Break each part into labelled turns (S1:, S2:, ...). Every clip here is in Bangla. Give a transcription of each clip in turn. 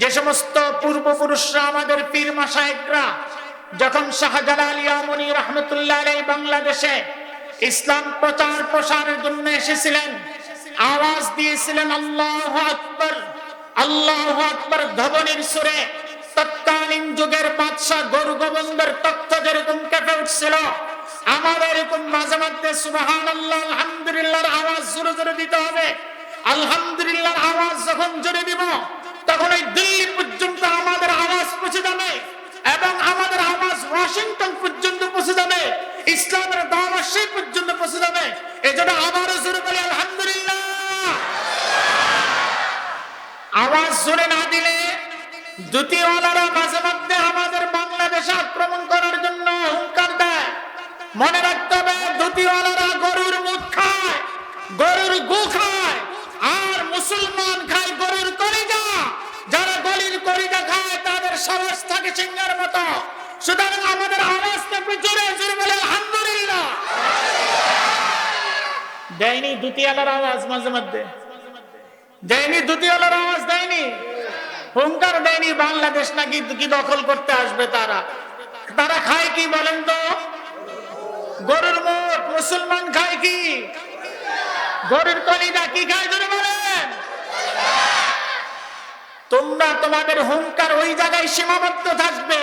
S1: যে সমস্ত পূর্বপুরুষরা আমাদের পীর মাশায়েখরা যখন শাহজালাল ইয়ামুনী রাহমাতুল্লাহ আলাইহি বাংলাদেশে ইসলাম প্রচার প্রসারের জন্য এসেছিলেন, আওয়াজ দিয়েছিলেন আল্লাহু আকবার, আল্লাহু আকবার ধ্বনির সুরে, তৎকালীন যুগের বাদশা গরু গোবিন্দের তখ্ত যেরকম কেঁপে উঠছিল, আমাদের এরকম মাঝে মধ্যে সুবহানাল্লাহ আলহামদুলিল্লাহর আওয়াজ জোরে জোরে দিতে হবে। আলহামদুলিল্লাহর আওয়াজ যখন জোরে দিব তখন ওই দিল্লি পর্যন্ত আমাদের আওয়াজ পৌঁছে যাবে এবং আমাদের আওয়াজ ওয়াশিংটন পর্যন্ত পৌঁছে যাবে, ইসলামের দাওয়াত সেই পর্যন্ত পৌঁছে যাবে। এজন্য আবারও জোরে বলি আলহামদুলিল্লাহ। আওয়াজ জোরে না দিলে দ্বিতীয়ওয়ালারা মাঝে মধ্যে আমাদের বাংলাদেশে আক্রমণ করার জন্য হুঙ্কার দেয়। মনে রাখতে হবে দ্বিতীয়ওয়ালারা গরুর মুখ খায়, গরুর গু খায়, আর মুসলমান খায় গরুর কলিজা। যারা গলির কলিজা খায় তাদের সাহস থাকে সিংহের মতো। সুতরাং আমাদের আওয়াজ থাকবে জোরে জোরে বলে আলহামদুলিল্লাহ। দেয়নি দ্বিতীয়ওয়ালার আওয়াজ, মাঝে মধ্যে দেয়নি দ্বিতীয়ওয়ালার আওয়াজ, দেয়নি হুঙ্কার দেয়নি বাংলাদেশ নাকি কি দখল করতে আসবে। তারা খায় কি বলেন তো? গরুর মুখ। মুসলমান খায় কি? গরুর কলিজা। কি খায় জোরে বলেন? তোমরা তোমাদের হুঙ্কার ওই জায়গায় সীমাবদ্ধ থাকবে।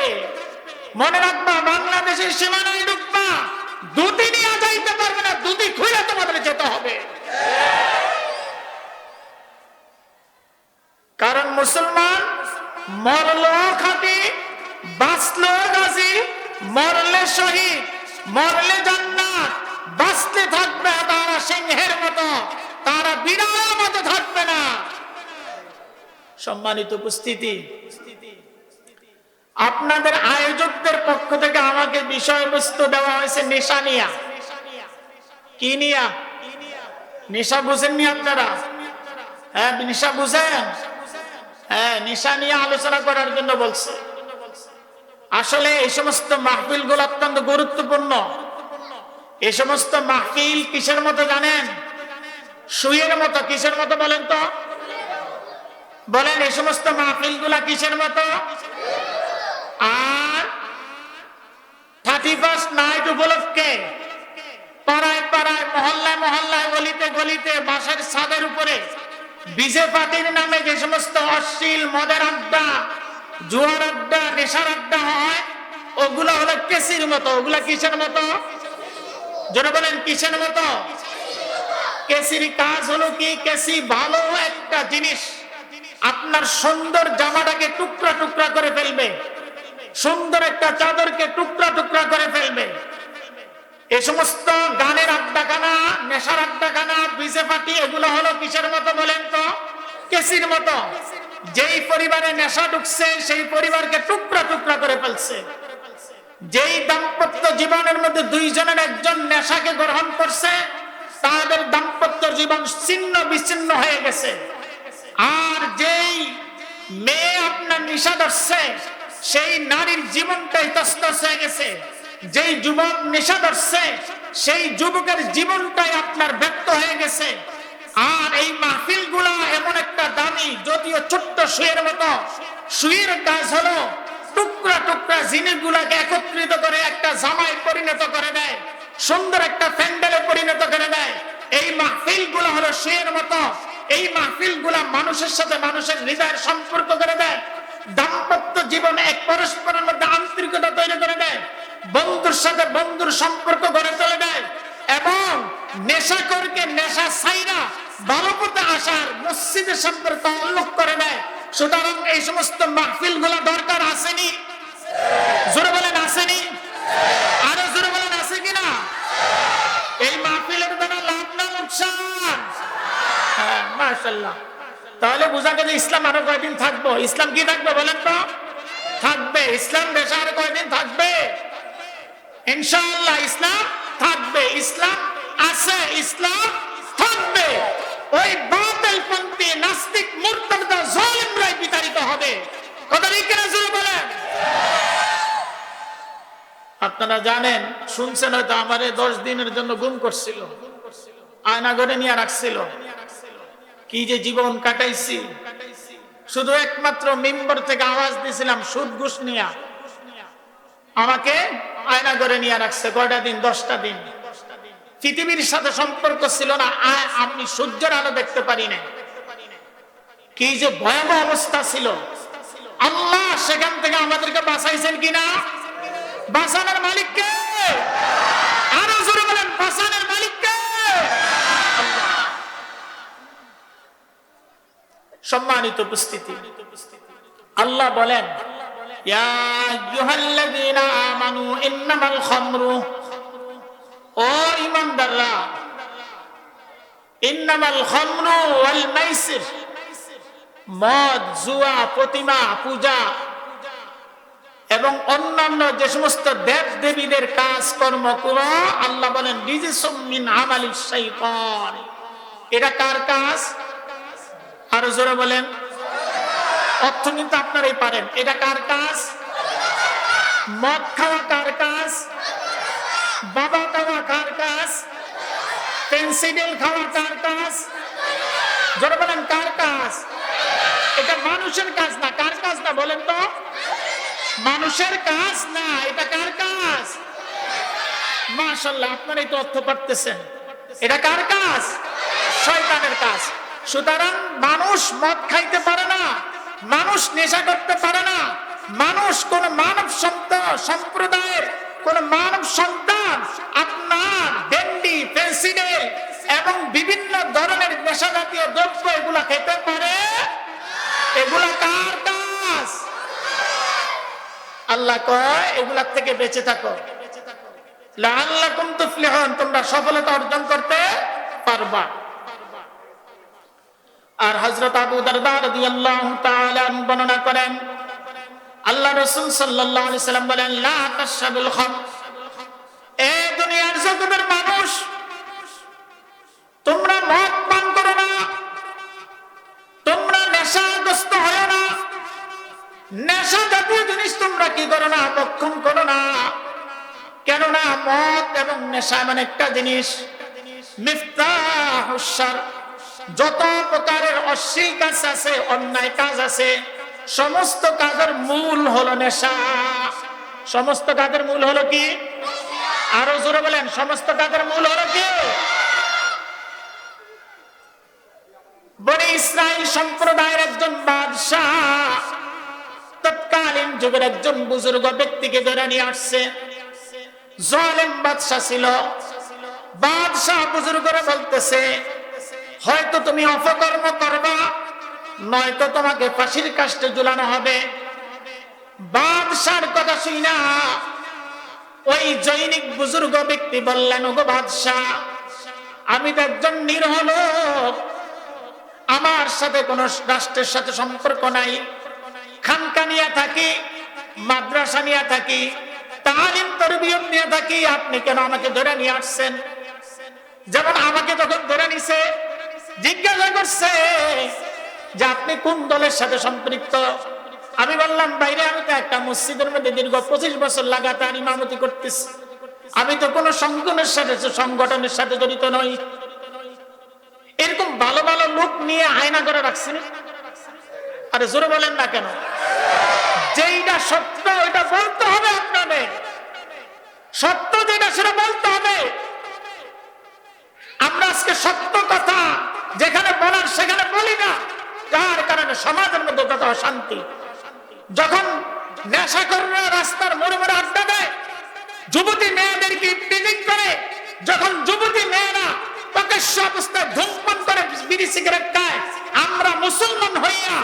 S1: মনে রাখবা বাংলাদেশের সীমানায় ঢুকবা, দুটি নিয়ে যাইতে পারবে না, দুটি খুলে তোমাদের যেতে হবে। কারণ মুসলমান মরলো খাঁটি, বাঁচলো গাজী, মরলে শহীদ, মরলে জান্নাত, বাঁচতে থাকবে তারা সিংহের মতো, তারা বিড়ালের মতো থাকবে না। সম্মানিত উপস্থিতি, আপনাদের আয়োজকদের পক্ষ থেকে আমাকে বিষয়বস্তু দেওয়া হয়েছে নেশা নিয়া। কি নিয়া? নেশা বুঝেননি আপনারা? হ্যাঁ, নেশা বুঝেন? হ্যাঁ, নেশা নিয়ে আলোচনা করার জন্য বলছে। আসলে এই সমস্ত মাহফিল গুলো অত্যন্ত গুরুত্বপূর্ণ। এই সমস্ত মাহফিল কিসের মতো জানেন? সুইয়ের মতো। কিসের মতো বলেন তো? বলেন, এই সমস্ত মাহফিল গুলা কিসের মতো? আর 31st নাইট উপলক্ষে পাড়ায় পাড়ায়, মহল্লায় মহল্লায়, গলিতে গলিতে, বাসার ছাদের উপরে বিজে পার্টির নামে যে সমস্ত অশ্লীল মদের আড্ডা, জুয়ার আড্ডা, নেশার আড্ডা হয়, ওগুলা হলো কেসির মতো। ওগুলা কিসের মতো? যারা বলেন কিসের মতো? কেসির কাজ হলো কি? কেসি ভালো একটা জিনিস, আপনার সুন্দর জামাটাকে টুকরা টুকরা করে ফেলবে, সুন্দর একটা চাদরকে টুকরা টুকরা করে ফেলবে। এই সমস্ত গানের আড্ডাখানা, নেশার আড্ডাখানা, বিজে পার্টি, এগুলো হলো কিসের মতো বলেন তো? কেসির মতো। যেই পরিবারে নেশা ঢুকছে সেই পরিবারকে টুকরা টুকরা করে ফেলছে। যেই দাম্পত্য জীবনের মধ্যে দুইজনের একজন নেশাকে গ্রহণ করছে, তাদের দাম্পত্য জীবন ছিন্ন বিচ্ছিন্ন হয়ে গেছে। আর যেই মেয়ে আপনার নেশা ধরছে, সেই নারীর জীবনটাই তছনছ হয়ে গেছে। যেই যুবক নেশা ধরছে, সেই যুবকের জীবনটাই আপনার ব্যর্থ হয়ে গেছে। আর এই মাহফিল গুলা এমন একটা দামি, যদিও ছোট্ট সুয়ের মতো, সুয়ের কাজ হলো টুকরা টুকরা জিনিসগুলাকে একত্রিত করে একটা জামায় পরিণত করে দেয়, সুন্দর একটা প্যান্ডেলে পরিণত করে দেয়। এই মাহফিল গুলা হলো সুয়ের মতো। এই মাহফিল গুলা মানুষের সাথে মানুষের হৃদয়ের সম্পর্ক করে দেয়, দাম্পত্য জীবনে এক পরস্পরের মধ্যে আন্তরিকতা তৈরি করে দেয়, বন্ধুর সাথে বন্ধুর সম্পর্ক গড়ে তুলে দেয়, এবং নেশাখোরকে নেশা ছাইরা ভালো পথে আসার মসজিদের সম্পর্কে তাল্লুক করে দেয়। সুতরাং এই সমস্ত মাহফিল গুলা দরকার আসেনি? জোরে বলেন আসেনি? আরো জোরে বলেন আছে কিনা? এই মাহফিলের দ্বারা লাভ না লোকসান? হ্যাঁ, মাশাআল্লাহ। তাহলে বোঝা গেল ইসলাম আরো কয়দিন থাকবো। ইসলাম কি থাকবে বলেন তো? থাকবে। ইসলাম দেশে আরো কয়দিন থাকবে? ইনশাআল্লাহ ইসলাম থাকবে। ইসলাম আছে, ইসলাম থাকবে। ওই বাতিলপন্থী নাস্তিক মুরতাদ জালিমরাই বিতাড়িত হবে। কথা ঠিক কিনা জোরে বলেন। আপনারা জানেন, শুনছেন হয়তো, আমারে 10 দিনের জন্য গুম করছিল, আয়না ঘরে নিয়ে রাখছিল। কি যে জীবন কাটাইছি, শুধু একমাত্র মিম্বর থেকে আওয়াজ দিয়েছিলাম সুদ ঘুষ নিয়া, আমাকে আয়না করে নিয়ে রাখছে কয়টা দিন, 10টা দিন। পৃথিবীর সাথে সম্পর্ক ছিল না, আমি সূর্যের আলো দেখতে পারি না। কি যে ভয়াবহ অবস্থা ছিল। আল্লাহ সেখান থেকে আমাদেরকে বাঁচাইছেন কিনা? বাঁচানোর মালিক কে? আরো জোরে বলেন, বাঁচানোর মালিক কে? সম্মানিত উপস্থিতি, আল্লাহ বলেন, ইয়া আইয়ুহাল্লাযীনা আমানু ইন্নামাল খামরু, ও ঈমানদাররা, ইন্নামাল খামরু ওয়াল মাইসির, মদ, জুয়া, প্রতিমা পূজা এবং অন্যান্য যে সমস্ত দেব দেবীদের কাজ কর্মগুলো, আল্লাহ বলেন রিজসুম মিন আমালিশ শাইতান। এটা কার কাজ? আরো জোরে বলেন। অর্থ কিন্তু আপনারাই পারেন। এটা কার কাজ? মদ খাওয়া কার কাজ? বাবা খাওয়া কার কাজ? পেন্সিডিল খাওয়া কার কাজ? জোরে বলেন, কার কাজ? এটা মানুষের কাজ না। কার কাজ না বলেন তো? মানুষের কাজ না, এটা কার কাজ? মাশাআল্লাহ, আপনারাই তো অর্থ পারতেছেন। এটা কার কাজ? শয়তানের কাজ। সুতরাং মানুষ মদ খাইতে পারে না, মানুষ নেশা করতে পারে না, মানুষ কোন মানব সম্প্রদায়ের কোন মানব সন্তান আপনার ডেন্ডি, পেন্সিডিল এবং বিভিন্ন ধরনের নেশা জাতীয় দ্রব্য এগুলা খেতে পারে? এগুলা কার কাজ? আল্লাহ কয় এগুলা থেকে বেঁচে থাকো, লাআল্লাকুম তুফলিহুন, তোমরা সফলতা অর্জন করতে পারবা। আর হযরত আবু দারদা রাদিয়াল্লাহু তাআলা বর্ণনা করেন, আল্লাহ রাসূল সাল্লাল্লাহু আলাইহি সাল্লাম বলেন, লা তাশরাবুল খামর, এই দুনিয়ার জগতের মানুষ, তোমরা মদ পান করো না, তোমরা নেশাগ্রস্ত হয় না, নেশা জাতীয় জিনিস তোমরা কি করো না? ভক্ষণ করো না। কেননা মদ এবং নেশা এমন একটা জিনিস, মিফতাহুশ শার, যত প্রকারের অশ্লীল কাজ আছে, অন্যায় কাজ আছে, সমস্ত কাজের মূল হলো নেশা। সমস্ত কাজের মূল হলো কি? আরো জোরে বলেন, সমস্ত কাজের মূল হলো কি? বনি ইসরাইল সম্প্রদায়ের একজন বাদশাহ তৎকালীন যুগের একজন বুজুর্গ ব্যক্তিকে ধরে নিয়ে আসছে। জালেম বাদশাহ ছিল। বাদশাহ বুজুর্গরা বলতেছে, হয়তো তুমি অপকর্ম করবা, নয়তো তোমাকে ফাঁসির কাস্টে ঝুলানো হবে। বাদশার কথা শুই না ওই জৈনিক বুজুর্গ ব্যক্তি বললেন, ওগো বাদশাহ, আমি তো একজন নিরীহ লোক, আমার সাথে কোন রাষ্ট্রের সাথে সম্পর্ক নাই, খানকা নিয়ে থাকি, মাদ্রাসা নিয়ে থাকি, তালিম তরবিয়ত নিয়ে থাকি, আপনি কেন আমাকে ধরে নিয়ে আসছেন? যেমন আমাকে যখন ধরে নিছে, জিজ্ঞাসা করছে যে আপনি কোন দলের সাথে সম্পৃক্ত। আমি বললাম, বাইরে আমি তো একটা মসজিদের মধ্যে দীর্ঘ 25 বছর লাগাতার ইমামতি করতেছি, আমি তো কোনো সংগঠনের সাথে জড়িত নই। এরকম ভালো ভালো লোক নিয়ে আয়না করে রাখছি। আরে জোরে বলেন না কেন? যেইটা সত্য ওইটা বলতে হবে আপনাদের, সত্য যেটা সেটা বলতে হবে। আমরা আজকে সত্য কথা যেখানে বলার সেখানে বলি না, যার কারণে সমাজের মধ্যে কত অশান্তি। যখন নেশাখোররা রাস্তার মোড়ে মোড়ে আড্ডা দেয়, যুবতী মেয়েদেরকে ইফটিজিং করে, যখন যুবতী মেয়েরা প্রকাশ্য অবস্থায় ধূমপান করে, বিড়ি সিগারেট খায়, আমরা মুসলমান হইয়া,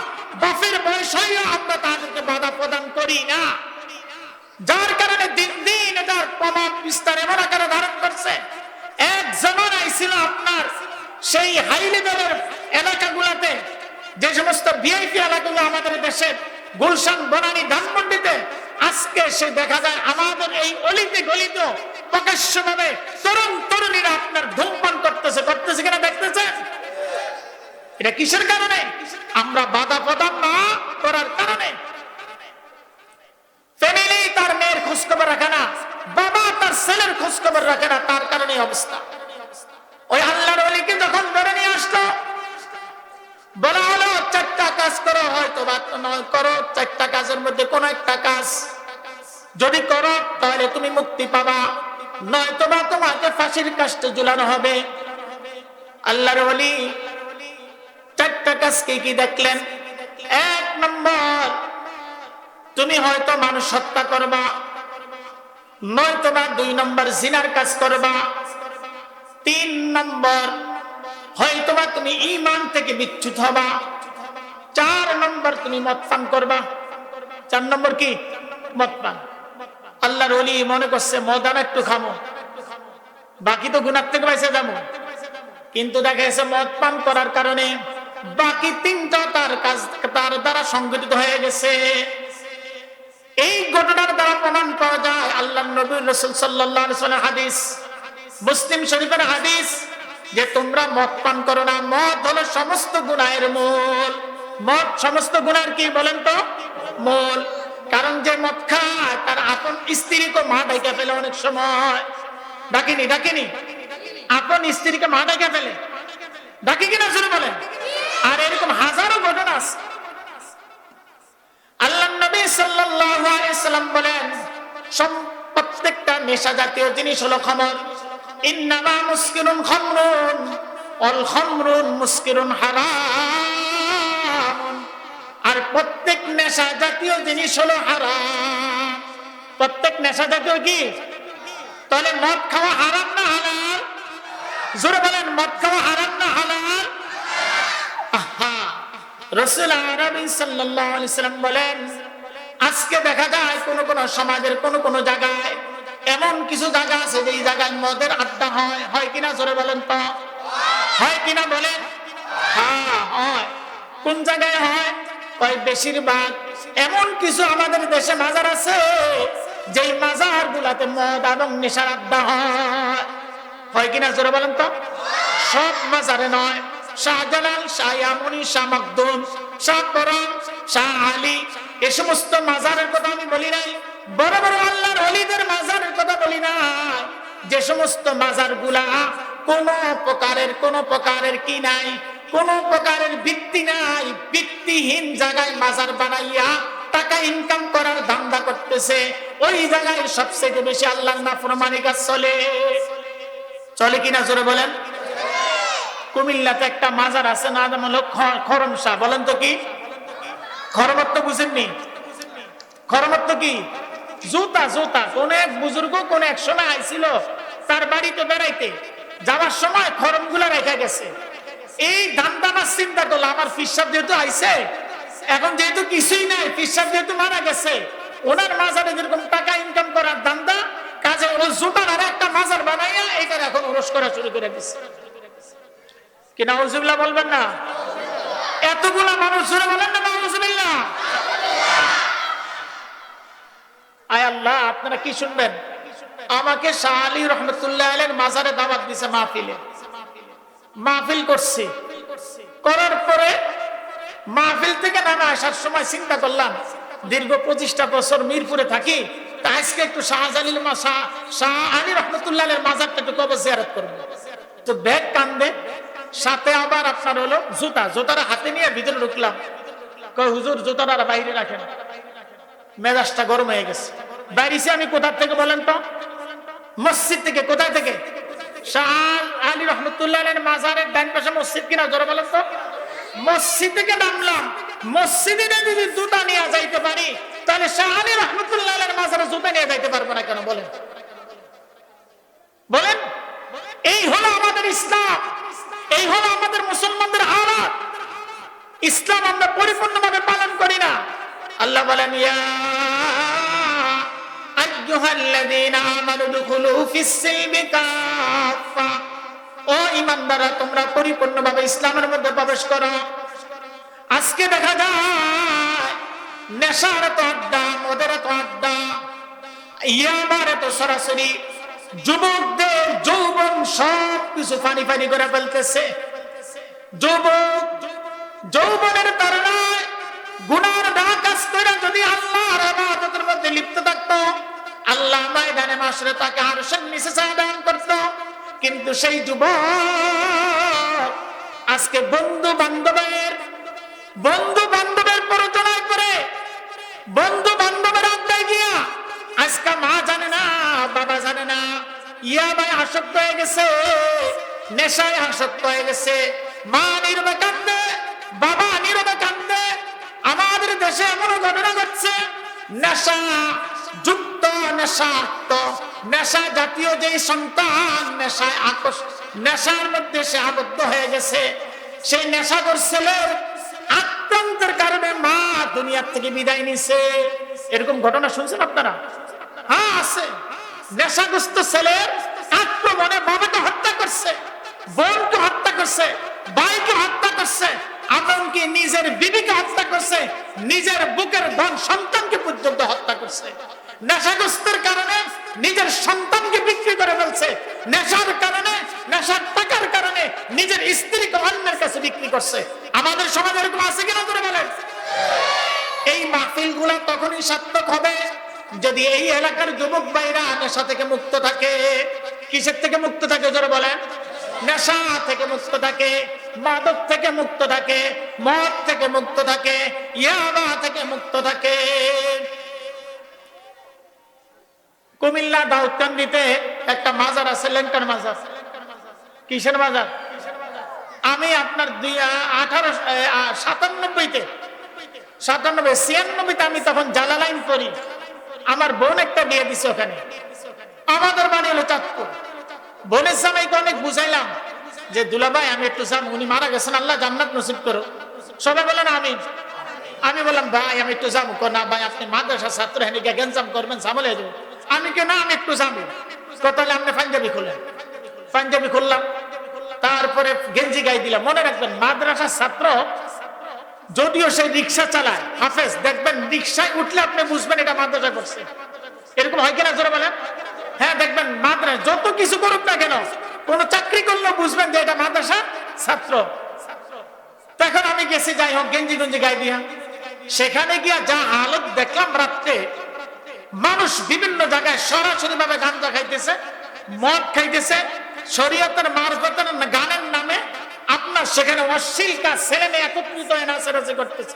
S1: বাপের বয়স হইয়া আমরা তাদেরকে বাধা প্রদান করি না। যার কারণে দিন দিন এটার প্রভাব বিস্তার এমন আকারে ধারণ করছে। এক জামানায় ছিল আপনার সেই হাই লেভেলের এলাকাগুলোতে, যে সমস্ত ভিআইপি এলাকাগুলো আমাদের দেশের গুলশান, বনানী, ধানমন্ডিতে, আজকে সে দেখা যায় আমাদের এই অলিতে গলিতে প্রকাশ্যভাবে তরুণ তরুণীরা আপনার ধূমপান করতেছে কিনা দেখতেছেন? এটা কিসের কারণে? আমরা বাধা প্রদান না করার কারণে। ফ্যামিলি তার মেয়ের খোঁজখবর রাখে না, বাবা তার ছেলের খোঁজখবর রাখে না, তার কারণে অবস্থা। ওই আল্লাহর ওলিকে যখন ধরে নিয়ে আসলো, বলা হলো 4টা কাজ করো, হয়তো করো, চারটা কাজের মধ্যে কোন একটা কাজ যদি করো তাহলে তুমি মুক্তি পাবা, নয়তোবা তোমাকে ফাঁসির কাস্টে ঝুলানো হবে। আল্লাহর ওলি চারটা কাজকে কি দেখলেন? এক নম্বর, তুমি হয়তো মানুষ হত্যা করবা, নয়তোবা 2 নম্বর জিনার কাজ করবা, 3 নম্বর হয়তোবা তুমি ঈমান থেকে বিচ্যুত হবা, 4 নম্বর তুমি মদ পান করবা। 4 নম্বর কি? মদ পান। আল্লাহর ওলি মনে করছে মদ আমি একটু খামো, বাকি তো গুনাহ থেকে বেঁচে যাবো, কিন্তু দেখা গেছে মদ পান করার কারণে বাকি 3টা তার দ্বারা সংগঠিত হয়ে গেছে। এই ঘটনার দ্বারা প্রমাণ পাওয়া যায়, আল্লাহর নবী রাসূল সাল্লাল্লাহু আলাইহি ওয়াসাল্লাম হাদিস, মুসলিম শরীফের হাদিস, যে তোমরা মদ পান করো না। মদ হলো সমস্ত গুনাহের মূল। মদ সমস্ত গুনাহের কি বলেন তো? মূল। কারণ যে মদ খায় তার আপন স্ত্রীকে মা ডাইকা ফেলে, অনেক সময় ডাকিনি আপন স্ত্রীকে মা ডাইকা ফেলে, ডাকি কিনা শুনে বলেন। আর এরকম হাজারো ঘটনা আছে। আল্লাহর নবী সাল্লাল্লাহু আলাইহি ওয়াসাল্লাম বলেন, প্রত্যেকটা নেশা জাতীয় জিনিস হলো খামর। ইন্নামা মুসকিরুন খামরুন ওয়াল খামরুন মুসকিরুন হারাম। আর প্রত্যেক নেশা জাতীয় জিনিস হলো হারাম। প্রত্যেক নেশা জাতীয় কি? তাহলে মদ খাওয়া হারাম না হালাল? জোরে বলেন, মদ খাওয়া হারাম না হালাল? রাসূল আরবি সাল্লাল্লাহু আলাইহি ওয়াসাল্লাম বলেন, আজকে দেখা যায় কোন কোন সমাজের কোন জায়গায় এমন কিছু জায়গা আছে যে জায়গায় মদের আড্ডা হয় কিনা? জোরে বলেন তো, হয় কিনা বলেন? হ্যাঁ হয়। কোন জায়গায় হয়? বেশিরভাগ এমন কিছু আমাদের দেশে মাজার আছে যেই মাজার গুলাতে মদ এবং নেশার আড্ডা হয় কিনা? জোরে বলেন তো। সব মাজারে নয়। শাহজালাল, শাহ ইয়ামুনি, শাহ মখদুম, শাহ করম, শাহ আলী, এই সমস্ত মাজারের কথা আমি বলি নাই। বড় বড় আল্লাহর ওলিদের মাজারের কথা বলি না। যে সমস্ত মাজার গুলা কোন প্রকারের কি নাই, কোন প্রকারের ভিত্তি নাই, ভিত্তিহীন জায়গায় মাজার বানাইয়া টাকা ইনকাম করার ধান্দা করতেছে, ওই জায়গায় সবচেয়ে বেশি আল্লাহর নাফরমানি কাজ চলে কিনা? জোরে বলেন। কুমিল্লাতে একটা মাজার আছে, না নাম হলো খরম শাহ। বলেন তো কি খরমত? তো বুঝেননি খরমত কি? জুতা। কোন এক বুজুর্গ কোন এক সময় আইছিল তার বাড়িতে বেড়াইতে, যাওয়ার সময় খরম গুলা রেখে গেছে। এই ধান্দা মাস চিন্তা করলো, আমার ফিরসাব যেহেতু আইছে, এখন যেহেতু কিছুই নাই, ফিরসাব যেহেতু মারা গেছে, ওনার মাজারে যেরকম টাকা ইনকাম করার ধান্দা, কাজে ওর জুতার আর একটা মাজার বানাইয়া এখানে এখন ওরস করা শুরু করে দিচ্ছে। কি নাউজুবিল্লাহ বলবেন না? এতগুলা মানুষ জোরে বলেন না নাউজুবিল্লাহ। আয় আল্লাহ, আপনারা কি শুনবেন? আমাকে শাহ আলী রহমতুল্লাহ আলাইহির মাজারে দাওয়াত দিয়েছে, মাহফিল করছি। করার পরে মাহফিল থেকে নামে আসার সময় চিন্তা করলাম, দীর্ঘ 25টা বছর মিরপুরে থাকি, তা আজকে একটু শাহ আলী রহমতুল্লাহ আলাইহির মাজারটা একটু কবর জিয়ারত করব। তো ব্যাগ কান্দে, সাথে আবার আপনার হলো জুতারা হাতে নিয়ে ভিতরে ঢুকলাম। কই হুজুর, জুতারা বাইরে রাখেন। মেজাজটা গরম হয়ে গেছে। বাইরেছি আমি কোথা থেকে বলেন তো? মসজিদ থেকে। কোথায় থেকে? শাহ আলী রহমতুল্লাহ আলাইহির মাজারের ডান পাশে মসজিদ কিনা? জোরে বলেন তো। মসজিদ থেকে নামলাম, মসজিদে যদি জুতা নিয়ে যাইতে পারি, তাহলে শাহ আলী রহমতুল্লাহ আলাইহির মাজারে জুতা নিয়ে যাইতে পারবো না কেন? বলেন। এই হলো আমাদের ইসলাম, এই হলো আমাদের মুসলমানদের হালাত। ইসলাম আমরা পরিপূর্ণভাবে পালন করি না। আল্লাহ বলেন, ইয়া আইয়ুহাল্লাযীনা আমানু দুখুলু ফিস-সিলমি কাফা। ও ঈমানদাররা, তোমরা পরিপূর্ণভাবে ইসলামের মধ্যে প্রবেশ করো। আজকে দেখা যায় নেশার তো আড্ডা, মদের তো আড্ডা, ইয়াবার তো সরাসরি যুবকদের যৌবন সব কিছু ফানি করে ফেলতেছে। যৌবনের তাড়নায় গুনার কাজ করে যদি আল্লাহর ইবাদতের মধ্যে লিপ্ত থাকতো, আল্লাহ ময়দানে মাশরে তাকে আরশের নিচে দান করত। কিন্তু সেই যুবক আজকে বন্ধু বান্ধবের প্ররোচনায় পড়ে, বন্ধু বান্ধবের আড্ডায় গিয়া আজকে মা জানে না, বাবা জানে না, ইয়াবায় আসক্ত হয়ে গেছে, নেশায় আসক্ত হয়ে গেছে। মা নীরবে কান্দে, বাবা নীরবে কান্দে। আমাদের দেশে এমন ঘটনা ঘটছে, নেশা যুক্ত, নেশাক্ত, নেশা জাতীয় যে সন্তান নেশায় নেশার মধ্যে সে আবদ্ধ হয়ে গেছে, সেই নেশাখোর ছেলের আক্রান্তের কারণে মা দুনিয়ার থেকে বিদায় নিছে। এরকম ঘটনা শুনছেন আপনারা? হ্যাঁ আছে। নেশাগ্রস্ত ছেলের আক্রমণে বাবাকে হত্যা করছে, বোনকে হত্যা করছে, ভাইকে হত্যা করছে, এমনকি নিজের বিবিকে হত্যা করছে, নিজের বুকের ধন সন্তানকে পর্যন্ত হত্যা করছে। নেশাগ্রস্তের কারণে নিজের সন্তানকে বিক্রি করে ফেলছে, নেশার কারণে, নেশার টাকার কারণে নিজের স্ত্রীকে অন্যের কাছে বিক্রি করছে। আমাদের সমাজে এরকম আছে কিনা করে বলেন? এই মাহফিল গুলা তখনই সার্থক হবে যদি এই এলাকার যুবক ভাইরা নেশা থেকে মুক্ত থাকে। কিসের থেকে মুক্ত থাকে জোরে বলেন? নেশা থেকে মুক্ত থাকে, মাদক থেকে মুক্ত থাকে, মদ থেকে মুক্ত থাকে, ইয়াবা থেকে মুক্ত থাকে। কুমিল্লা দাউদকান্দিতে একটা মাজার আছে, লেঙ্কার মাজার। কিসের মাজার? আমি আপনার 97-96 আমি তখন জালালাইন করি। আমার বোন একটা বিয়ে দিছে ওখানে। আমাদের বাড়ি হলো চাঁদপুর। বোনের জামাইকে অনেক বুঝাইলাম যে দুলাভাই আমি একটু যাম, উনি মারা গেছেন, আল্লাহ জান্নাত নসিব করো। সবাই বলেন আমিন। আমি বললাম ভাই আমি একটু যাবো। না ভাই আপনি মাদ্রাসা ছাত্র, হেনে গিয়ে গেঞ্জাম করবেন, ঝামেলা হয়ে যাবো। আমি কে না আমি একটু যাবো। তাহলে আপনি পাঞ্জাবি খুললেন। পাঞ্জাবি খুললাম, তারপরে গেঞ্জি গাই দিলাম। মনে রাখবেন মাদ্রাসার ছাত্র যদিও সে রিক্সা চালায়, হাফেজ, দেখবেন রিক্সায় উঠলে আপনি বুঝবেন এটা মাদ্রাসা করছে। এরকম হয় কিনা জোরে বলেন? হ্যাঁ দেখবেন মাদ্রাসা যত কিছু করুক না কেন, কোন চাকরি করলেও বুঝবেন যে এটা মাদ্রাসা ছাত্র। তখন আমি গেছি, যাই হোক গেঞ্জি গঞ্জি গাই দিয়া। সেখানে গিয়া যা হালত দেখলাম, রাত্রে মানুষ বিভিন্ন জায়গায় সরাসরি ভাবে গাঁজা খাইতেছে, মদ খাইতেছে, শরীয়তের মারফতের গানের নামে আপনার সেখানে অশ্লীল কাজ, ছেলে মেয়ে একত্রিত হয়ে নাচানাচি করতেছে।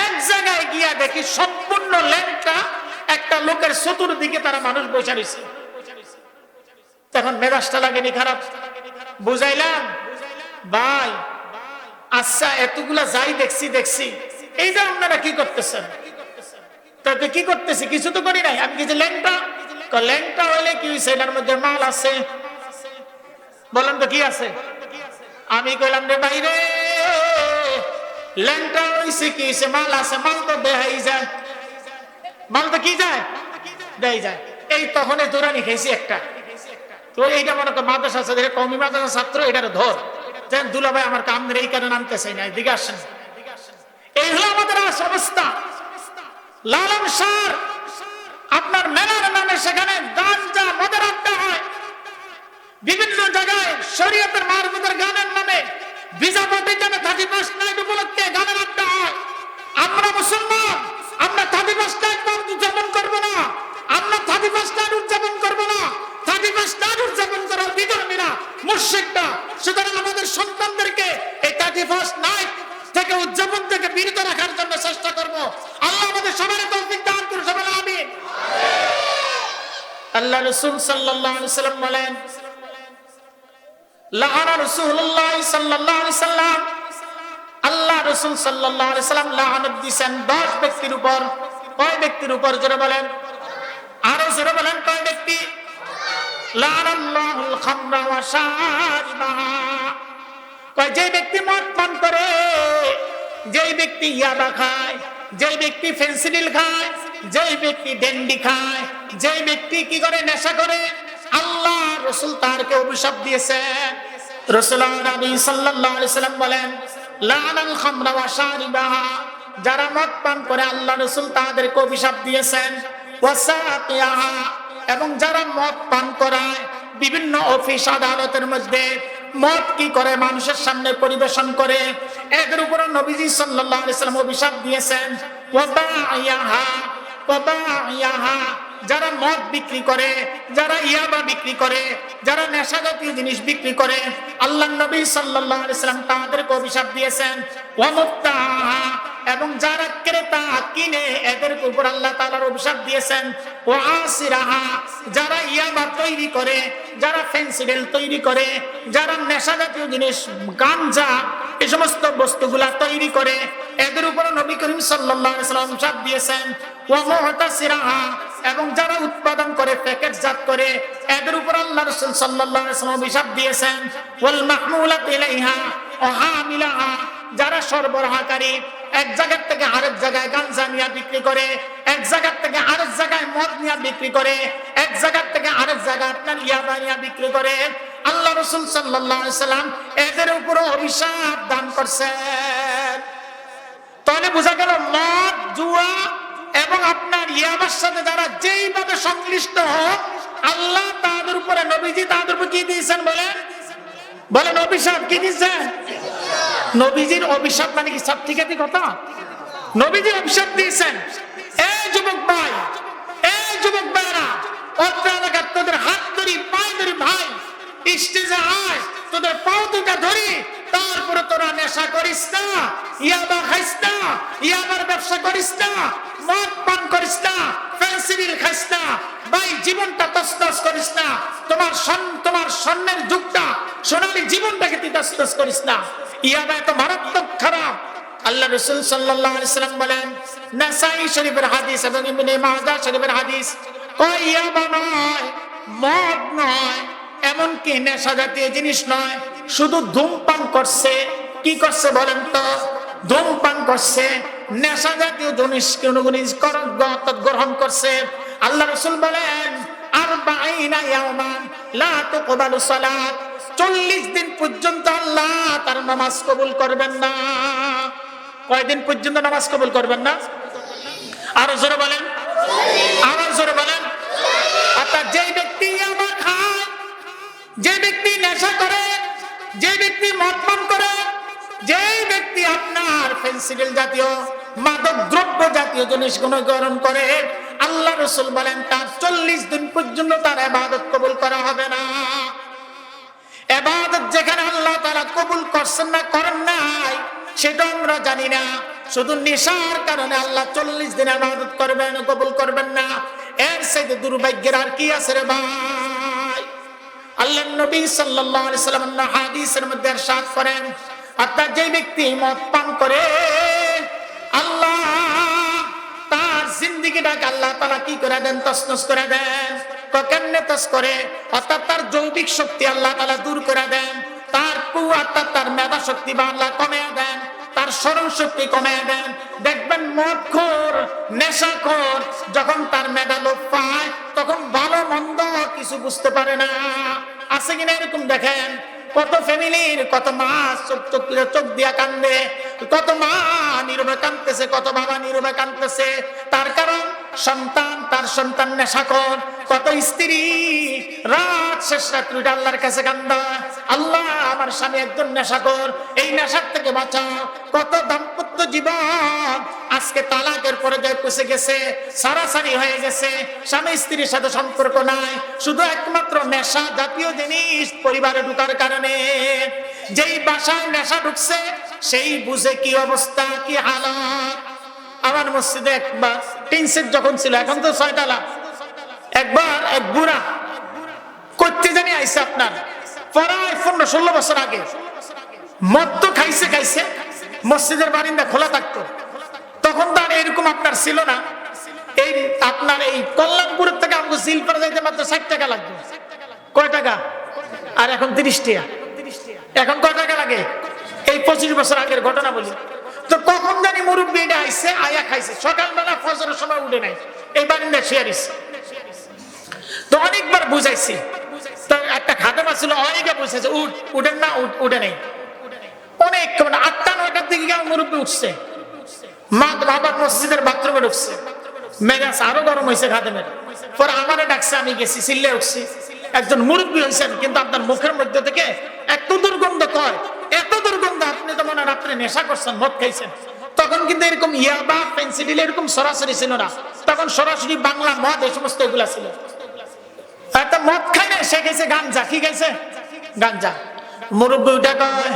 S1: এক জায়গায় গিয়া দেখি সম্পূর্ণ লেনটা একটা লোকের চতুর্দিকে তারা মানুষ বসে রয়েছে। তখন মেজাজটা লাগেনি খারাপ? বুঝাইলাম ভাই আচ্ছা এতগুলা যাই দেখছি এইটা আপনারা কি করতেছেন? তোকে কি করতেছি? কিছু তো করি নাই। আমি কিছু ল্যাংটা হইলে কি হয়েছে? এটার মধ্যে মাল আছে। বলেন তো কি আছে? আমি কইলাম রে বাইরে ল্যাংটা হইছে কি হইছে? মাল আছে। মাল তো দেখাই যায়, মাল তো কি যায় দেয় যায়। এই তখন দৌড়ানি খেয়েছি একটা। তো এইটা মনে কর মাদ্রাসা আছে, কমি মাদ্রাসা ছাত্র, এটার ধর যেন দুলাভাই আমার কামদের এই কারণে নামতে চাই না, দিকে আসেন। এই হলো আমাদের অবস্থা। লালন সার আপনার মেলার নামে সেখানে গাঁজা মদের আড্ডা হয়। বিভিন্ন জায়গায় শরীয়তের মারফতের গানের নামে বিজাপতি জানে 31 নাইট উপলক্ষে গানের আড্ডা হয়। আমরা মুসলমান, আমরা 31 নাইট উদযাপন করবো না, আমরা 31 নাইট উদযাপন করবো না। 31 নাইট উদযাপন করার বিধর্মীরা, মুশরিকরা। সুতরাং আমাদের সন্তানদেরকে এই 31 নাইট থেকে উদযাপন থেকে বিরত রাখার জন্য চেষ্টা করব। আল্লাহ আমাদের সবার তৌফিক দান করুন, সবাই আমিন। আল্লাহ রাসূল সাল্লাল্লাহু আলাইহি ওয়াসাল্লাম বলেন, লাআনা রাসূলুল্লাহ সাল্লাল্লাহু আলাইহি ওয়াসাল্লাম, আল্লাহ রাসূল সাল্লাল্লাহু আলাইহি ওয়াসাল্লাম লাআনাত দিয়েছেন 10 ব্যক্তির উপর। কয় ব্যক্তির উপর জোরে বলেন? আরো জোরে বলেন, কয় ব্যক্তি? লাআনাল্লাহুল খামরা ওয়া শারিবাহা। কয় যে ব্যক্তি মদ পান করে, যেই ব্যক্তি ইয়াবা খায়, যেই ব্যক্তি ফেন্সিডিল খায়, যেই ব্যক্তি ডেন্ডি খায়, যেই ব্যক্তি কি করে নেশা করে, আল্লাহ রাসূল তারকে অভিশাপ দিয়েছেন। রাসূলুল্লাহ নবী সাল্লাল্লাহু আলাইহি সাল্লাম বলেন, লাআনাল খামরা ওয়া শারিবাহা, যারা মদ পান করে আল্লাহ রাসূল তাদেরকে অভিশাপ দিয়েছেন। ওয়া সাকিয়াহা, এবং যারা মদ পান করায় বিভিন্ন অফিস আদালতের মধ্যে মদ কি করে মানুষের সামনে পরিবেশন করে, এদের উপর নবীজি সাল্লাল্লাহু আলাইহি সাল্লাম অভিশাপ দিয়েছেন। ওয়া বায়াহা, ওয়া বায়াহা, যারা মদ বিক্রি করে, যারা ইয়াবা বিক্রি করে, যারা নেশা জাতীয় জিনিস বিক্রি করে, আল্লাহর নবী সাল্লাল্লাহু আলাইহি সাল্লাম তাদেরকে অভিশাপ দিয়েছেন। ওয়া মুফতাহা, এবং যারা ক্রেতা কিনে এদের উপর আল্লাহ তাআলার অভিশাপ দিয়েছেন। ও আসিরাহা, যারা ইয়াবা তৈরি করে, যারা ফেন্সিডিল তৈরি করে, যারা নেশা জাতীয় জিনিস গাঞ্জা এই সমস্ত বস্তুগুলা তৈরি করে, এদের উপর নবী করিম সাল্লাল্লাহু আলাইহি ওয়াসাল্লাম অভিশাপ দিয়েছেন। ওয়া মুহতাসিরাহা, এবং যারা উৎপাদন করে প্যাকেটজাত করে এদের উপর আল্লাহ রাসূল সাল্লাল্লাহু আলাইহি ওয়াসাল্লাম অভিশাপ দিয়েছেন। ওয়াল মাহমুলাত ইলাইহা ওয়া হামিলাহা, যারা সরবরাহকারী, এক জায়গা থেকে আরেক জায়গায় গাঞ্জা নিয়ে বিক্রি করে, এক জায়গা থেকে আরেক জায়গায় মদ নিয়ে বিক্রি করে, এক জায়গা থেকে আরেক জায়গায় আপনার ইয়াবা নিয়ে বিক্রি করে, আল্লাহ রাসূল সাল্লাল্লাহু আলাইহি ওয়াসাল্লাম এদের উপর অভিশাপ দান করছেন। তাহলে বোঝা গেল মদ, জুয়া এবং আপনার ইয়াবার সাথে যারা যেইভাবে সংশ্লিষ্ট হোক, আল্লাহ তাদের উপরে, নবীজি তাদের উপর কি দিয়েছেন বলেন অভিশাপ কি দিয়েছেন? নবীজির অভিশাপ মানে কি সব ঠিকাতি কথা? নবীজি অভিশাপ দিয়েছেন। এই যুবক ভাই, এই যুবক ভাইরা, অত্র এলাকার তোদের হাত ধরি, পায়ে ধরি, ভাই স্টেজে আয়, তোদের পাও দুটা ধরি, তারপরে তোরা নেশা করিস না, ইয়াবা খাইস না, ইয়াবার ব্যবসা করিস না, মদ পান করিস না, ফেন্সিডিল খাইস না, ভাই জীবনটা তছনছ করিস না, তোমার স্বর্ণের যুগটা, সোনালী জীবনটাকে তুই তছনছ করিস না। ইয়াবা এত মারাত্মক খারাপ। আল্লাহ রাসূল সাল্লাল্লাহু আলাইহি ওয়াসাল্লাম বলেন, নাসাই শরীফের হাদিস এবং ইবনে মাজাহ শরীফের হাদিস, কয় ইয়াবা নয়, মদ নয়, এমনকি নেশা জাতীয় জিনিস নয়, শুধু ধূমপান করছে। কি করছে বলেন তো? ধূমপান করছে, নেশা জাতীয় জিনিস গ্রহণ করছে। আল্লাহ রাসূল বলেন, 40 ইয়াওমান লা তুকবালু সালাত, 40 দিন পর্যন্ত আল্লাহ তার নামাজ কবুল করবেন না। কয়দিন পর্যন্ত নামাজ কবুল করবেন না? আরো জোরে বলেন, আরো জোরে বলেন। অর্থাৎ যে ব্যক্তি ইয়াবা খায়, যে ব্যক্তি নেশা করে, যে ব্যক্তি মদ পান করে, যে ব্যক্তি আপনার ফেন্সিডিল জাতীয় মাদক দ্রব্য জাতীয় জিনিসগুলো গ্রহণ করে, আল্লাহ রাসূল বলেন তার 40 দিন পর্যন্ত তার ইবাদত কবুল করা হবে না। ইবাদত যেখানে আল্লাহ তাআলা কবুল করছেন না, করেন নাই, সেটা আমরা জানি না। শুধু নেশার কারণে আল্লাহ 40 দিন ইবাদত করবেন, কবুল করবেন না, এর চাইতে দুর্ভাগ্যের আর কি আছে রে ভাই? আল্লাহর নবী সাল্লাল্লাহু আলাইহি ওয়াসাল্লাম হাদিসের মধ্যে ইরশাদ করেন, অর্থাৎ যে ব্যক্তি মদ পান করে, আল্লাহ তার জিন্দেগিটাকে আল্লাহ তাআলা কি করে দেন? তছনছ করে দেন। কেমনে তছ করে? অর্থাৎ তার জৈবিক শক্তি আল্লাহ তাআলা দূর করে দেন, তার কুওয়াত, তার মেধা শক্তি বা আল্লাহ কমিয়ে দেন, তার স্মরণ শক্তি কমিয়ে দেন। দেখবেন মদখোর, নেশাখোর যখন তার মেধা লোপ পায়, তখন ভালো মন্দ কিছু বুঝতে পারে না। আছে কিনা এরকম? দেখেন কত ফ্যামিলির, কত মা চোখ দিয়া কান্দে, কত মা নীরবে কাঁদতেছে, কত বাবা নীরবে কাঁদতেছে। তার কারণ সন্তান, তার সন্তান নেশাখোর। কত স্ত্রী রাত শেষ রাত্রিটা আল্লাহর কাছে কান্দায়, আল্লাহ আমার স্বামী একজন নেশাখোর, এই নেশার থেকে বাঁচাও। কত দাম্পত্য জীবন আজকে তালাকের পর্যায়ে পৌঁছে গেছে, সারাসারি হয়ে গেছে, স্বামী স্ত্রীর সাথে সম্পর্ক নাই, শুধু একমাত্র নেশা জাতীয় জিনিস পরিবারে ঢুকার কারণে। যেই বাসায় নেশা ঢুকছে সেই বুঝে কি অবস্থা, কি হালত। আমার মসজিদে একবার টিন সেট যখন ছিল, এখন তো 6 তলা, একবার এক বুড়া করতে জানি আইসে, আপনার প্রায় 15-16 বছর আগে, মদ তো খাইছে, মসজিদের বারিন্দা খোলা থাকতো। তখন তো আর এরকম আপনার ছিল না। এই আপনার এই কল্যাণপুরের থেকে আমাকে জিলপাড়া যাইতে মাত্র 60 টাকা লাগবে। কয় টাকা? আর এখন 30 টাকা। এখন কয় টাকা লাগে? এই 25 বছর আগের ঘটনা বলি। তো কখন জানি মুরব্বী এটা আইসে, আয়া খাইছে, সকালবেলা ফজরের সময় উঠে নাই, এই বারিন্দা শেয়ারিস। তো অনেকবার বুঝাইছি, তো একটা খাদেমা ছিল, অনেকে বুঝাইছে উঠেন না, উঠে নেই। অনেক 8টা-9টার দিকে মুরব্বী উঠছে, মা বাবার মসজিদের বাথরুমে ঢুকছে, মেজাজ আরো গরম হয়েছে খাদেমের। পরে আমারে ডাকছে, আমি গেছি, চিল্লে উঠছি। একজন মুরব্বী হয়েছেন, কিন্তু আপনার মুখের মধ্যে থেকে এত দুর্গন্ধ কয়, এত দুর্গন্ধ, আপনি তো মনে হয় রাত্রে নেশা করছেন, মদ খাইছেন। তখন কিন্তু এরকম ইয়াবা, পেন্সিডিল এরকম সরাসরি ছিল না, তখন সরাসরি বাংলা মদ এই সমস্ত এগুলা ছিল। মদ খাই না, সে খাইছে গাঞ্জা। কি খাইছে? গাঞ্জা। মুরব্বী উঠে কয়,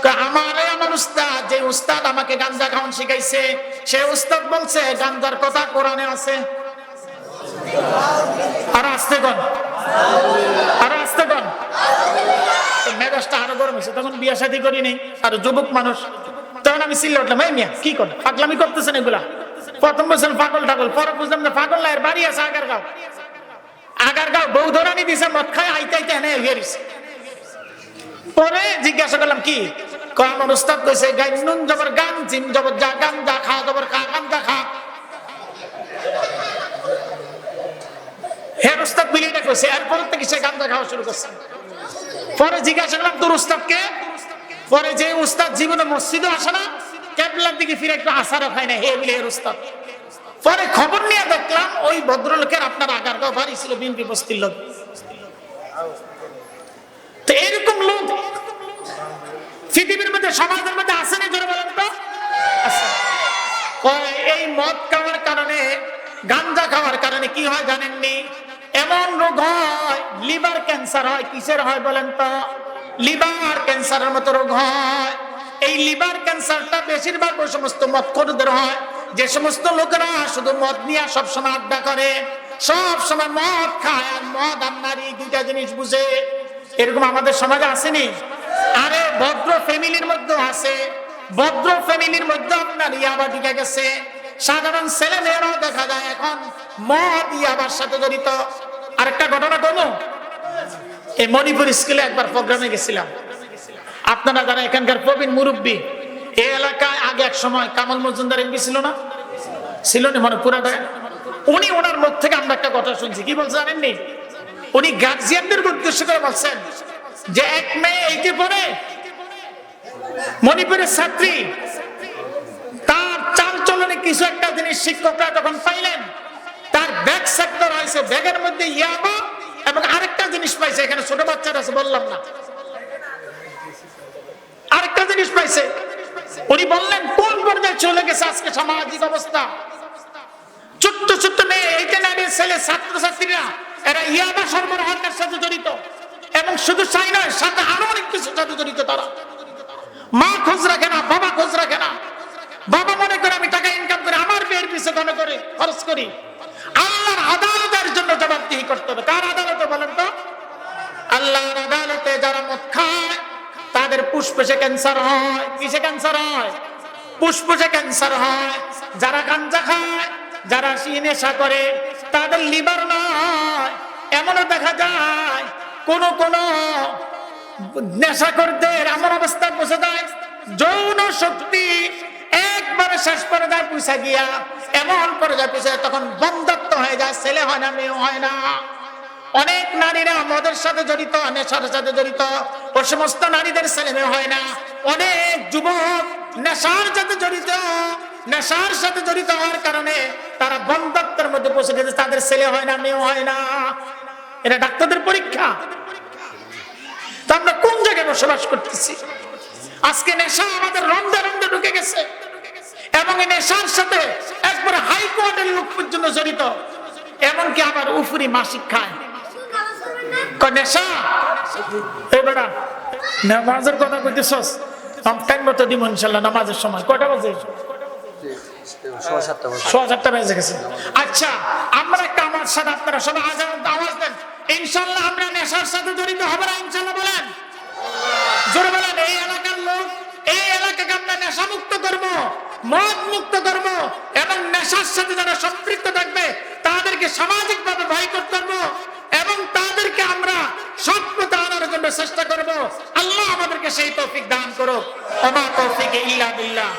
S1: তো আমার উস্তাদ, যে উস্তাদ আমাকে গাঞ্জা খাওয়ান শিখাইছে, সে উস্তাদ বলছে গাঞ্জার কথা কোরআনে আছে। আর আসতে কোন, আর আসতে কোন, মেজাজটা আরো গরম হয়েছে। তখন বিয়ে শাদী করি নেই, আর যুবক মানুষ। তখন আমি চিল্লা উঠলাম, এই মিয়া কি করেন, পাগলামি করতেছেন এগুলা। প্রথম বলছেন পাগল টাগল, পরে বুঝলাম না পাগল না, এর বাড়ি আছে আগারগাঁও। আগারগাঁও বউ ধরানি দিছে, মদ খায় আইতে আইতে এনে হেরিছে। পরে জিজ্ঞাসা করলাম কি, আমার উস্তাদ কইছে গান নুন জবর গান, জিম জবর যা, গান যা খা জবর খা, গান যা খা। হ্যাঁ উস্তাদ মিলিয়ে কইছে, এরপর থেকে সে গান যা খাওয়া শুরু করছে। পরে জিজ্ঞাসা করলাম তোর উস্তাদকে। পরে যে উস্তাদ জীবনে মসজিদও আসে না, কেবলার দিকে ফিরে একটু আসারও খায় না, হে বলে এর উস্তাদ। পরে খবর নিয়ে দেখলাম ওই ভদ্রলোকের আপনার আগারগাঁও বাড়ি ছিল বিএনপি বস্তির লোক। তো এরকম লোক পৃথিবীর মধ্যে, সমাজের মধ্যে আসে না, জোরে বলেন তো। এই মদ খাওয়ার কারণে, গাঞ্জা খাওয়ার কারণে কি হয় জানেননি? এমন রোগ হয়, লিভার ক্যান্সার হয়। কিসের হয় বলেন তো? লিভার ক্যান্সারের মতো রোগ হয়। এই লিভার ক্যান্সারটা বেশিরভাগ ওই সমস্ত মদখোরদের হয়, যে সমস্ত লোকেরা শুধু মদ নিয়ে সবসময় আড্ডা করে, সবসময় মদ খায়, আর মদ আর নারী দুইটা জিনিস বুঝে। এরকম আমাদের সমাজে আসেনি? আরে ভদ্র ফ্যামিলির মধ্যে আছে, ভদ্র ফ্যামিলির মধ্যে আপনার ইয়াবা ঢুকে গেছে। সাধারণ ছেলে মেয়েরাও দেখা যায় এখন মদ ইয়াবার সাথে জড়িত। আরেকটা ঘটনা বলবো, এই মণিপুর স্কুলে একবার প্রোগ্রামে গেছিলাম। আপনারা যারা এখানকার প্রবীণ মুরব্বী, এই এলাকায় আগে এক সময় কামাল মজুমদার এমপি ছিল না, ছিল না মানে পুরাটা। উনি ওনার মুখ থেকে আমরা একটা কথা শুনছি, কি বলছে জানেননি? উনি গার্জিয়ানদের উদ্দেশ্য করে বলছেন যে এক মেয়ে এইটে পড়ে, মণিপুরের ছাত্রী, তার চাল চলনে কিছু একটা জিনিস শিক্ষকরা যখন পাইলেন, তার ব্যাগ সেক্টর হয়েছে, ব্যাগের মধ্যে ইয়াবা এবং আরেকটা জিনিস পাইছে। এখানে ছোট বাচ্চারা আছে, বললাম না, আরেকটা জিনিস পাইছে। উনি বললেন কোন পর্যায়ে চলে গেছে আজকে সামাজিক অবস্থা। ছোট্ট ছোট্ট মেয়ে, এইটা নারীর ছেলে, ছাত্রছাত্রীরা, এরা ইয়াবা সরবরাহের সাথে জড়িত। এবং শুধু চাই নয়, সাথে আরো অনেক কিছুর সাথে জড়িত তারা। মা খোঁজ রাখে না, বাবা খোঁজ রাখে না। বাবা মনে করে আমি টাকা ইনকাম করে আমার মেয়ের পিছনে মনে করে খরচ করি। আল্লাহর আদালতের জন্য জবাবদিহি করতে হবে। কার আদালতে বলেন তো? আল্লাহর আদালতে। যারা মদ খায় তাদের ফুসফুসে ক্যান্সার হয়। কিসে ক্যান্সার হয়? ফুসফুসে ক্যান্সার হয়। যারা গাঞ্জা খায়, যারা নেশা করে, তাদের লিভার নয়। এমনও দেখা যায় কোন কোন নেশাখোরদের এমন অবস্থা পৌঁছে যায়, যৌন শক্তি একবারে শেষ পর্যায়ে পৌঁছে গিয়া এমন পর্যায়ে পৌঁছে, তখন বন্ধ্যত্ব হয়ে যায়, ছেলে হয় না, মেয়ে হয় না। অনেক নারীরা মদের সাথে জড়িত, নেশার সাথে জড়িত, ও সমস্ত নারীদের ছেলে মেয়ে হয় না। অনেক যুবক নেশার সাথে জড়িত, নেশার সাথে জড়িত হওয়ার কারণে তারা বন্ধ্যত্বের মধ্যে পৌঁছে গেছে, তাদের ছেলে হয় না, মেয়ে হয় না। এটা ডাক্তারদের পরীক্ষা। তা আমরা কোন জায়গায় বসবাস করতেছি? আজকে নেশা আমাদের রন্ধে রন্ধে ঢুকে গেছে, এবং এই নেশার সাথে একবারে হাইকোর্টের লোক পর্যন্ত জড়িত। এমনকি আমার উফরি মাসিক খায় নেশা। এই বেটা নামাজের কথা কইতেছস, টাইম মতো দিব ইনশাল্লাহ। নামাজের সময় কয়টা বাজে? 6:30 বেজে গেছে। আচ্ছা, আমরা একটা আমার সাথে আপনারা সবাই আওয়াজ দেন, ইনশাল্লাহ আমরা নেশার সাথে জড়িত হবে না, ইনশাল্লাহ বলেন, জোরে বলেন। এই এলাকার লোক, এই এলাকাকে আমরা নেশা মুক্ত করবো, মদ মুক্ত করবো, এবং নেশার সাথে যারা সম্পৃক্ত থাকবে তাদেরকে সামাজিক ভাবে বয়কট করবো, এবং তাদেরকে আমরা সৎ পথে আনার জন্য চেষ্টা করবো। আল্লাহ আমাদেরকে সেই তৌফিক দান করুক। ওমা তৌফিক ইল্লা বিল্লাহ।